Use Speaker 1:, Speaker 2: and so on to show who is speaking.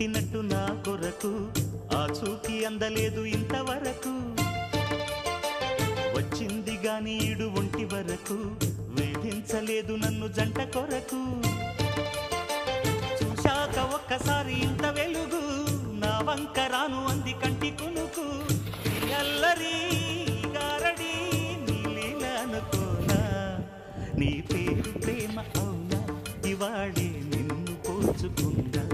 Speaker 1: పుట్టినట్టు నా కొరకు ఆ చూకి అందలేదు ఇంతవరకు వచ్చింది గాని ఈడు ఒంటి వరకు వేధించలేదు నన్ను జంట కొరకు చూశాక ఒక్కసారి ఇంత వెలుగు నా వంక రాను అంది కంటి కునుకు ఎల్లరి గారడి నీలీలనుకోనా నీ పేరు ప్రేమ అవునా ఇవాళే నిన్ను పోల్చుకుందా